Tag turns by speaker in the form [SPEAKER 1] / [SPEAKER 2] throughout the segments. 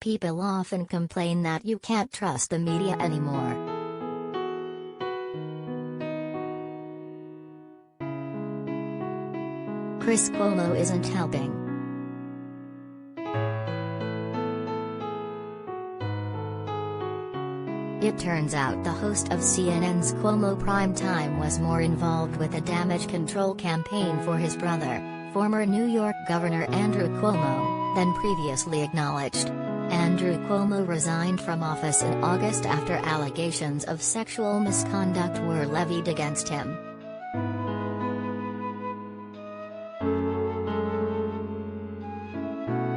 [SPEAKER 1] People often complain that you can't trust the media anymore. Chris Cuomo isn't helping. It turns out the host of CNN's Cuomo Prime Time was more involved with the damage control campaign for his brother, former New York Governor Andrew Cuomo, than previously acknowledged. Andrew Cuomo resigned from office in August after allegations of sexual misconduct were levied against him.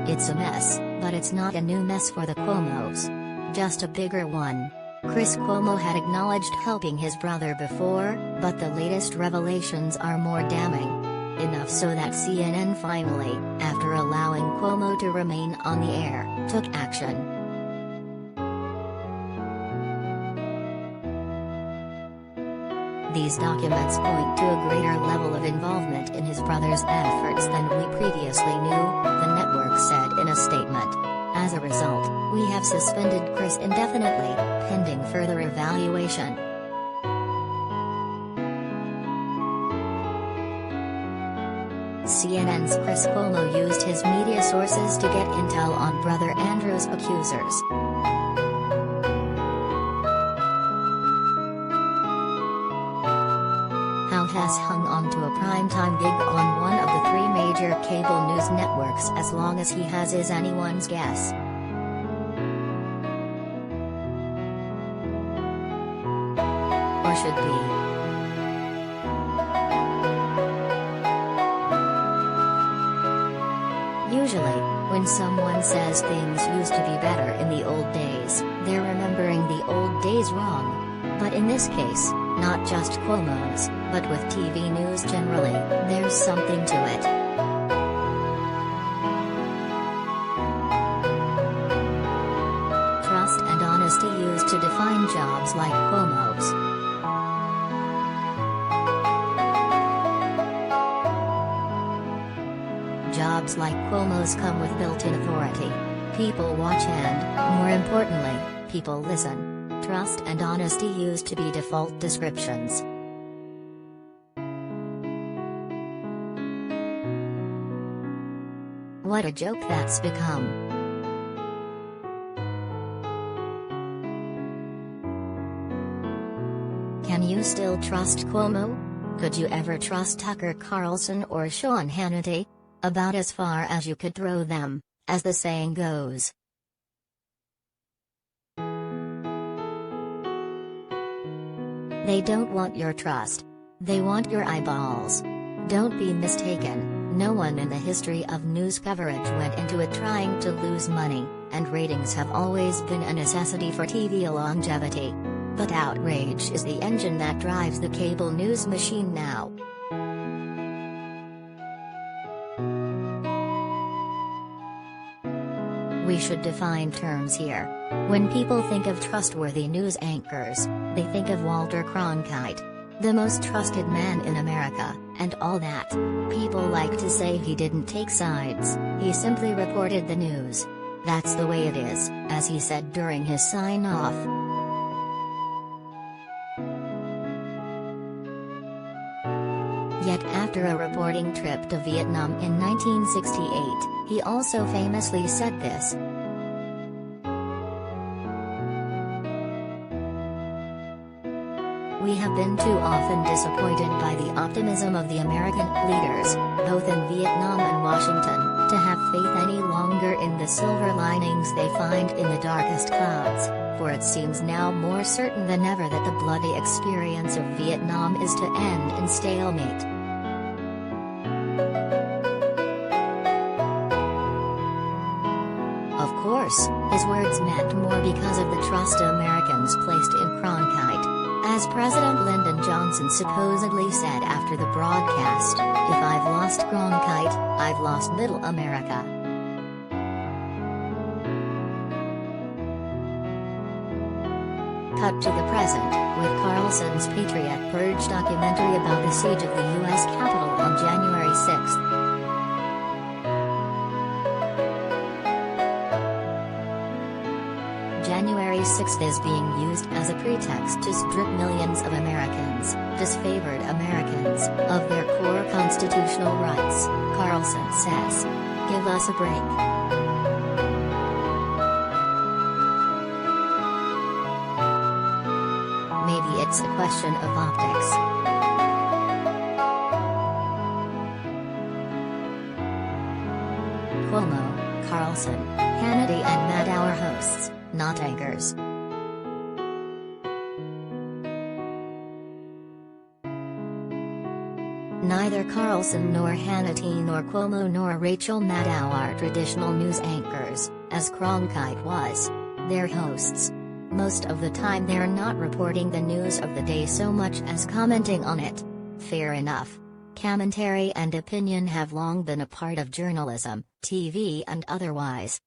[SPEAKER 1] It's a mess, but it's not a new mess for the Cuomos. Just a bigger one. Chris Cuomo had acknowledged helping his brother before, but the latest revelations are more damning. Enough so that CNN finally, after allowing Cuomo to remain on the air, took action. These documents point to a greater level of involvement in his brother's efforts than we previously knew, the network said in a statement. As a result, we have suspended Chris indefinitely, pending further evaluation. CNN's Chris Cuomo used his media sources to get intel on brother Andrew's accusers. How has hung on to a primetime gig on one of the three major cable news networks as long as he has is anyone's guess. Or should be. Usually, when someone says things used to be better in the old days, they're remembering the old days wrong. But in this case, not just Cuomo's, but with TV news generally, there's something to it. Trust and honesty used to define jobs like Cuomo's. Jobs like Cuomo's come with built-in authority. People watch and, more importantly, people listen. Trust and honesty used to be default descriptions. What a joke that's become. Can you still trust Cuomo? Could you ever trust Tucker Carlson or Sean Hannity? About as far as you could throw them, as the saying goes. They don't want your trust. They want your eyeballs. Don't be mistaken, no one in the history of news coverage went into it trying to lose money, and ratings have always been a necessity for TV longevity. But outrage is the engine that drives the cable news machine now. We should define terms here. When people think of trustworthy news anchors, they think of Walter Cronkite, the most trusted man in America, and all that. People like to say he didn't take sides, he simply reported the news. That's the way it is, as he said during his sign-off. Yet after a reporting trip to Vietnam in 1968, he also famously said this. We have been too often disappointed by the optimism of the American leaders, both in Vietnam and Washington, to have faith any longer in the silver linings they find in the darkest clouds, for it seems now more certain than ever that the bloody experience of Vietnam is to end in stalemate. Of course, his words meant more because of the trust Americans placed in Cronkite. As President Lyndon Johnson supposedly said after the broadcast, "If I've lost Cronkite, I've lost Middle America." Cut to the present, with Carlson's Patriot Purge documentary about the siege of the U.S. Capitol on January 6. January 6 is being used as a pretext to strip millions of Americans, disfavored Americans, of their core constitutional rights, Carlson says. Give us a break. Maybe it's a question of optics. Cuomo, Carlson, Hannity and Maddow hosts, not anchors. Neither Carlson nor Hannity nor Cuomo nor Rachel Maddow are traditional news anchors, as Cronkite was. They're hosts. Most of the time they're not reporting the news of the day so much as commenting on it. Fair enough. Commentary and opinion have long been a part of journalism, TV and otherwise.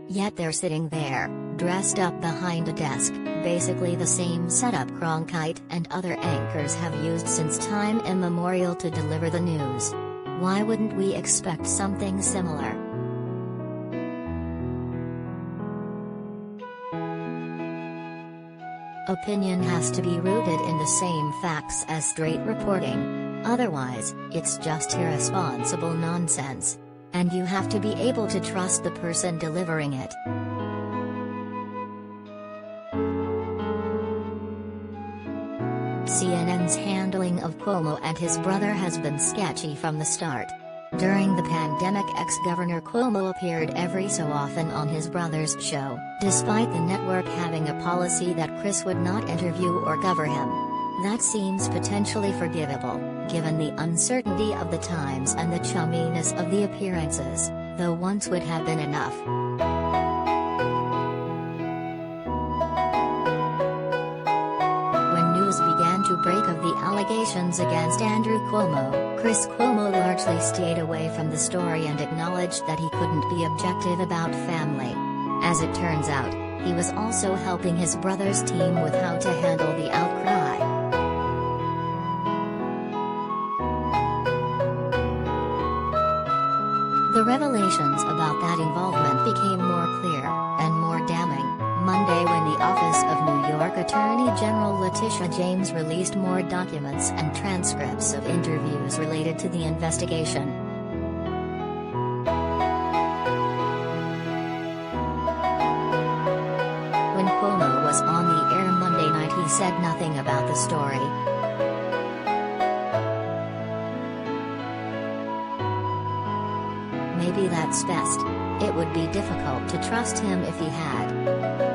[SPEAKER 1] Yet they're sitting there, dressed up behind a desk, basically the same setup Cronkite and other anchors have used since time immemorial to deliver the news. Why wouldn't we expect something similar? Opinion has to be rooted in the same facts as straight reporting. Otherwise, it's just irresponsible nonsense. And you have to be able to trust the person delivering it. CNN's handling of Cuomo and his brother has been sketchy from the start. During the pandemic, ex-Governor Cuomo appeared every so often on his brother's show, despite the network having a policy that Chris would not interview or cover him. That seems potentially forgivable, given the uncertainty of the times and the chumminess of the appearances, though once would have been enough. When news began to break of the allegations against Andrew Cuomo, Chris Cuomo largely stayed away from the story and acknowledged that he couldn't be objective about family. As it turns out, he was also helping his brother's team with how to handle the outcry. The revelations about that involvement became more clear, and more damning, Monday when the Office of New York Attorney General Letitia James released more documents and transcripts of interviews related to the investigation. When Cuomo was on the air Monday night, he said nothing about the story. Maybe that's best. It would be difficult to trust him if he had.